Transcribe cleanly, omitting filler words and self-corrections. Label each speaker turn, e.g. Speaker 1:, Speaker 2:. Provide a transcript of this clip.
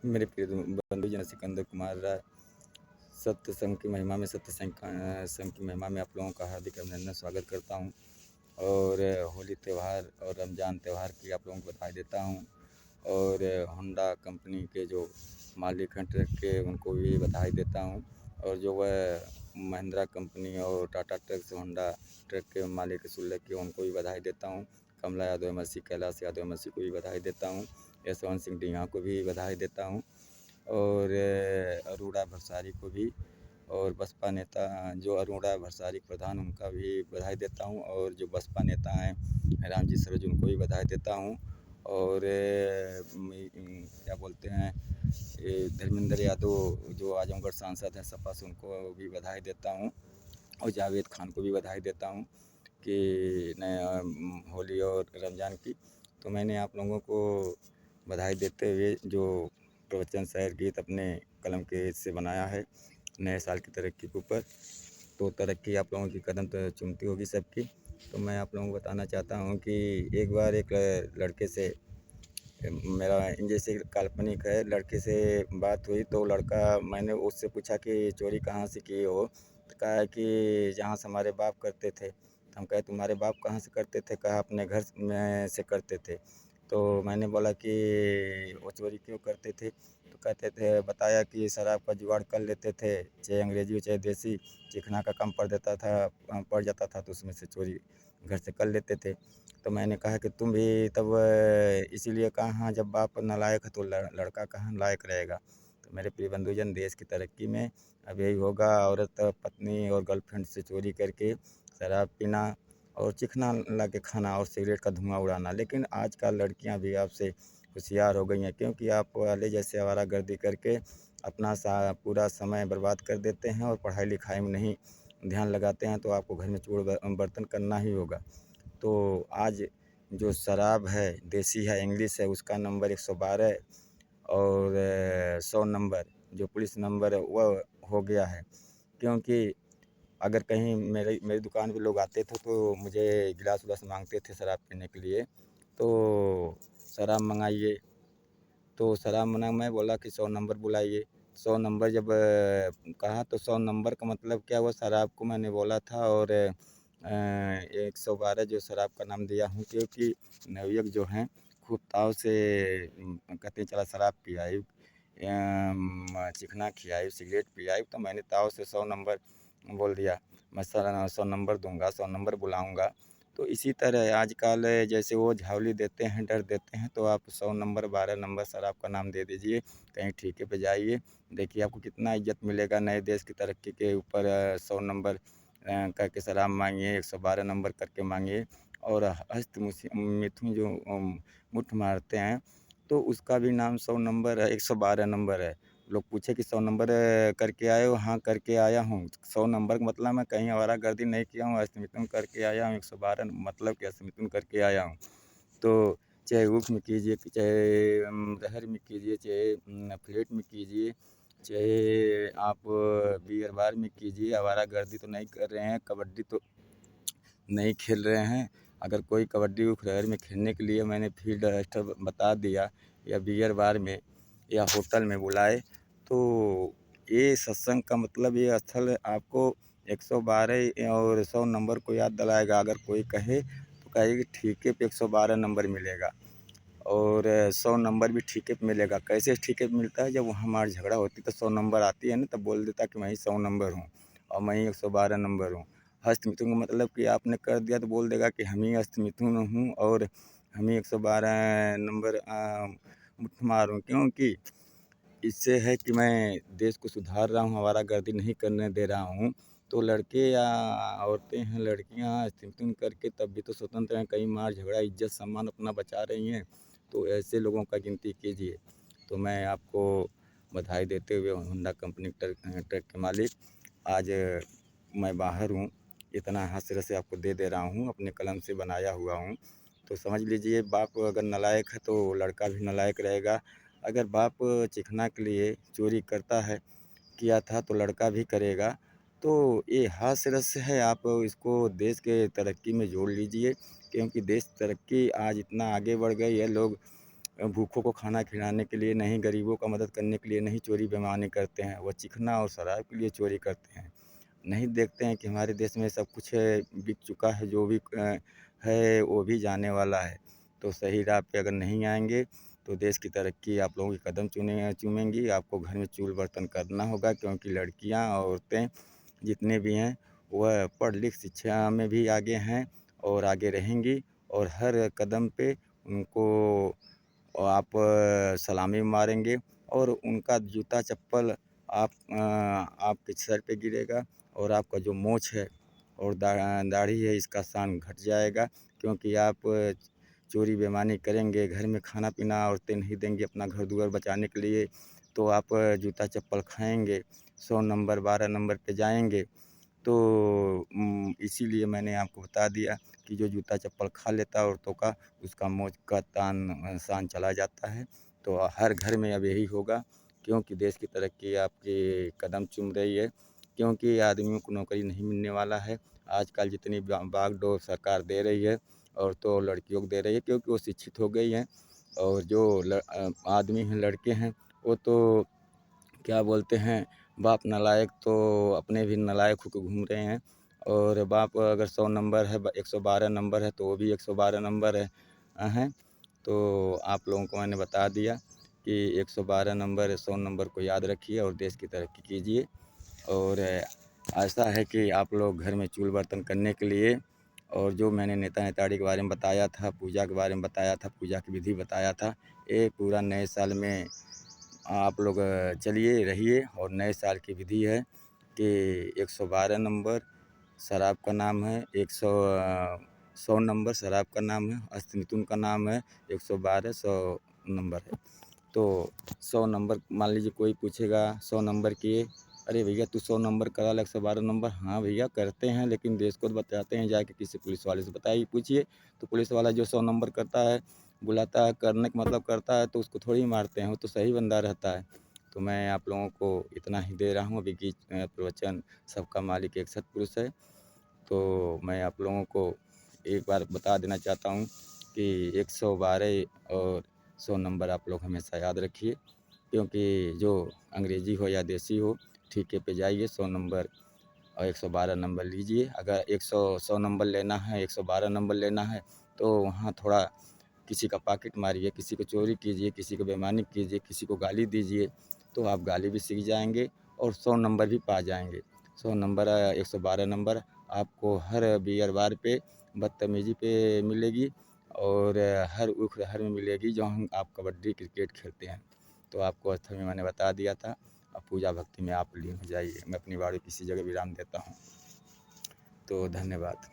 Speaker 1: मेरे प्रिय बंधु जन सिकंदर कुमार राय, सत्य संघ की महिमा में संघ की महिमा में आप लोगों का हार्दिक अभिनंदन स्वागत करता हूं। और होली त्यौहार और रमज़ान त्यौहार की आप लोगों को बधाई देता हूं। और होंडा कंपनी के जो मालिक हैं ट्रक के, उनको भी बधाई देता हूं। और जो वह महिंद्रा कंपनी और टाटा ट्रक से होंडा ट्रक के मालिक सुल्ले के, उनको भी बधाई देता हूं। कमला यादव एमएससी, कैलाश यादव एमएससी को भी बधाई देता हूं। यशवंत सिंह ढींगा को भी बधाई देता हूं। और अरोड़ा भरसारी को भी, और बसपा नेता जो अरोड़ा भरसारी प्रधान, उनका भी बधाई देता हूं। और जो बसपा नेता हैं रामजी सरोज, उनको भी बधाई देता हूं। और क्या बोलते हैं, धर्मेंद्र यादव जो आजमगढ़ सांसद हैं सपा से, उनको भी बधाई देता हूं। और जावेद खान को भी बधाई देता हूं कि नया होली और रमज़ान की। तो मैंने आप लोगों को बधाई देते हुए जो प्रवचन शायर गीत अपने कलम के से बनाया है नए साल की तरक्की के ऊपर, तो तरक्की आप लोगों की कदम तो चूमती होगी सबकी। तो मैं आप लोगों को बताना चाहता हूँ कि एक बार एक लड़के से, मेरा जैसे काल्पनिक है, लड़के से बात हुई। तो लड़का, मैंने उससे पूछा कि चोरी कहाँ से किए हो, तो कहा है कि जहाँ से हमारे बाप करते थे। तो हम कहे तुम्हारे बाप कहाँ से करते थे, कहा अपने घर में से करते थे। तो मैंने बोला कि वो चोरी क्यों करते थे, तो कहते थे, बताया कि शराब का जुगाड़ कर लेते थे, चाहे अंग्रेजी हो चाहे देसी, चिकना का कम पड़ जाता था तो उसमें से चोरी घर से कर लेते थे। तो मैंने कहा कि तुम भी तब इसीलिए कहा, हाँ जब बाप नालायक है तो लड़का कहाँ लायक रहेगा। तो मेरे प्रिय बंधुजन, देश की तरक्की में अब यही होगा, औरत पत्नी और गर्लफ्रेंड से चोरी करके शराब पीना और चिकना ला के खाना और सिगरेट का धुआं उड़ाना। लेकिन आजकल लड़कियां भी आपसे होशियार हो गई हैं, क्योंकि आप वाले जैसे आवारागर्दी करके अपना पूरा समय बर्बाद कर देते हैं और पढ़ाई लिखाई में नहीं ध्यान लगाते हैं, तो आपको घर में चूड़ बर्तन करना ही होगा। तो आज जो शराब है, देसी है, इंग्लिश है, उसका नंबर 112 और 100 नंबर जो पुलिस नंबर है वह हो गया है। क्योंकि अगर कहीं मेरी मेरी दुकान पे लोग आते थे तो मुझे गिलास उलास मांगते थे शराब पीने के लिए, तो शराब मंगाइए। तो शराब मना, मैं बोला कि 100 नंबर बुलाइए। 100 नंबर जब कहा तो 100 नंबर का मतलब क्या हुआ, शराब को मैंने बोला था। और 112 जो शराब का नाम दिया हूँ, क्योंकि नवयुवक जो हैं खूब ताव से कहते हैं चला शराब पियाई, चिकना खियाई, सिगरेट पियाई। तो मैंने ताव से 100 नंबर बोल दिया। मैं 100 नंबर दूंगा, 100 नंबर बुलाऊंगा। तो इसी तरह आजकल जैसे वो झावली देते हैं, डर देते हैं, तो आप 100 नंबर 12 नंबर शराब का नाम दे दीजिए। कहीं ठेके पे जाइए, देखिए आपको कितना इज्जत मिलेगा। नए देश की तरक्की के ऊपर 100 नंबर करके शराब मांगिए, 112 नंबर करके मांगिए। और मिथुन जो मुठ मारते हैं, तो उसका भी नाम 100 नंबर है, 112 नंबर है। लोग पूछे कि 100 नंबर करके आए हो, हाँ करके आया हूँ। 100 नंबर का मतलब मैं कहीं आवारागर्दी नहीं किया हूँ, अष्टमिथुन करके आया हूँ। 112 मतलब कि अष्टमिथुन करके आया हूँ। तो चाहे ऊख में कीजिए, चाहे रहर में कीजिए, चाहे फ्लैट में कीजिए, चाहे आप बियर बार में कीजिए, आवारागर्दी तो नहीं कर रहे हैं, कबड्डी तो नहीं खेल रहे हैं। अगर कोई कबड्डी उख रहर में खेलने के लिए मैंने फील्ड स्तर बता दिया, या बियर बार में या होटल में बुलाए, तो ये सत्संग का मतलब ये स्थल आपको 112 और 100 नंबर को याद दिलाएगा। अगर कोई कहे तो कहे कि ठीके पे 112 नंबर मिलेगा और 100 नंबर भी ठीके पे मिलेगा। कैसे ठीके पे मिलता है, जब वहाँ हमारी झगड़ा होती तो 100 नंबर आती है ना, तब बोल देता कि मैं ही 100 नंबर हूँ और मैं ही 112 नंबर हूँ। हस्तमिथुन का मतलब कि आपने कर दिया तो बोल देगा कि हम ही हस्तमिथुन हूँ और हम ही 112 नंबर मुट्ठमार हूँ। क्योंकि इससे है कि मैं देश को सुधार रहा हूँ, आवारागर्दी नहीं करने दे रहा हूँ। तो लड़के या औरतें हैं, लड़कियाँ हस्तमिथुन करके तब भी तो स्वतंत्र हैं, कहीं मार झगड़ा इज्जत सम्मान अपना बचा रही हैं। तो ऐसे लोगों का गिनती कीजिए। तो मैं आपको बधाई देते हुए होंडा कंपनी ट्रक के मालिक, आज मैं बाहर हूँ, इतना हास्य रस आपको दे रहा हूँ, अपने कलम से बनाया हुआ हूँ। तो समझ लीजिए, बाप अगर नालायक है तो लड़का भी नालायक रहेगा। अगर बाप चिकना के लिए चोरी करता है, किया था, तो लड़का भी करेगा। तो ये हास्य रस है, आप इसको देश के तरक्की में जोड़ लीजिए। क्योंकि देश तरक्की आज इतना आगे बढ़ गई है, लोग भूखों को खाना खिलाने के लिए, नहीं गरीबों का मदद करने के लिए नहीं चोरी बेईमानी करते हैं, वो चिकना और शराब के लिए चोरी करते हैं। नहीं देखते हैं कि हमारे देश में सब कुछ बिक चुका है, जो भी है वो भी जाने वाला है। तो सही राह पे अगर नहीं आएँगे तो देश की तरक्की आप लोगों के कदम चूमेंगी। आपको घर में चूल बर्तन करना होगा, क्योंकि लड़कियाँ, औरतें जितने भी हैं वह पढ़ लिख शिक्षा में भी आगे हैं और आगे रहेंगी, और हर कदम पे उनको आप सलामी मारेंगे और उनका जूता चप्पल आपके सर पे गिरेगा, और आपका जो मोछ है और दाढ़ी है इसका शान घट जाएगा, क्योंकि आप चोरी बेईमानी करेंगे, घर में खाना पीना औरतें नहीं देंगी अपना घर दुआर बचाने के लिए, तो आप जूता चप्पल खाएंगे, 100 नंबर 12 नंबर पे जाएंगे। तो इसीलिए मैंने आपको बता दिया कि जो जूता चप्पल खा लेता है औरतों का, उसका मौज का शान चला जाता है। तो हर घर में अब यही होगा, क्योंकि देश की तरक्की आपके कदम चूम रही है, क्योंकि आदमियों को नौकरी नहीं मिलने वाला है। आजकल जितनी बागडोर सरकार दे रही है, औरतों और लड़कियों को दे रही है, क्योंकि वो शिक्षित हो गई हैं। और जो आदमी हैं, लड़के हैं, वो तो क्या बोलते हैं, बाप नालायक तो अपने भी नालायक होकर घूम रहे हैं, और बाप अगर 100 नंबर है, 112 नंबर है, तो वो भी 112 नंबर हैं। तो आप लोगों को मैंने बता दिया कि 112 नंबर 100 नंबर को याद रखिए और देश की तरक्की कीजिए। और ऐसा है कि आप लोग घर में चूल बर्तन करने के लिए, और जो मैंने नेता नेताड़ी के बारे में बताया था, पूजा के बारे में बताया था, पूजा की विधि बताया था, ये पूरा नए साल में आप लोग चलिए रहिए। और नए साल की विधि है कि 112 नंबर शराब का नाम है, 100 नंबर शराब का नाम है, अस्त मिथुन का नाम है, 112 100 नंबर है। तो 100 नंबर मान लीजिए कोई पूछेगा 100 नंबर किए, अरे भैया तू 100 नंबर करा ले, 112 नंबर, हाँ भैया करते हैं, लेकिन देश को तो बताते हैं, जाके किसी पुलिस वाले से बताइए पूछिए, तो पुलिस वाला जो 100 नंबर करता है, बुलाता है, करने का मतलब करता है, तो उसको थोड़ी मारते हैं, वो तो सही बंदा रहता है। तो मैं आप लोगों को इतना ही दे रहा हूँ अभी की प्रवचन, सबका मालिक एक सतपुरुष है। तो मैं आप लोगों को एक बार बता देना चाहता हूँ कि 112 और 100 नंबर आप लोग हमेशा याद रखिए, क्योंकि जो अंग्रेज़ी हो या देसी हो, ठीके पे जाइए, 100 नंबर और 112 नंबर लीजिए। अगर 100 नंबर लेना है, 112 नंबर लेना है, तो वहाँ थोड़ा किसी का पॉकेट मारिए, किसी को चोरी कीजिए, किसी को बेईमानी कीजिए, किसी को गाली दीजिए, तो आप गाली भी सीख जाएंगे और 100 नंबर भी पा जाएंगे। 100 नंबर 112 नंबर आपको हर बियर-बार पे बदतमीज़ी पे मिलेगी, और हर उख्र-हर में मिलेगी, जहाँ आप कबड्डी क्रिकेट खेलते हैं। तो आपको स्थल में मैंने बता दिया था। अब पूजा भक्ति में आप लीन हो जाइए। मैं अपनी वाणी किसी जगह विराम देता हूँ। तो धन्यवाद।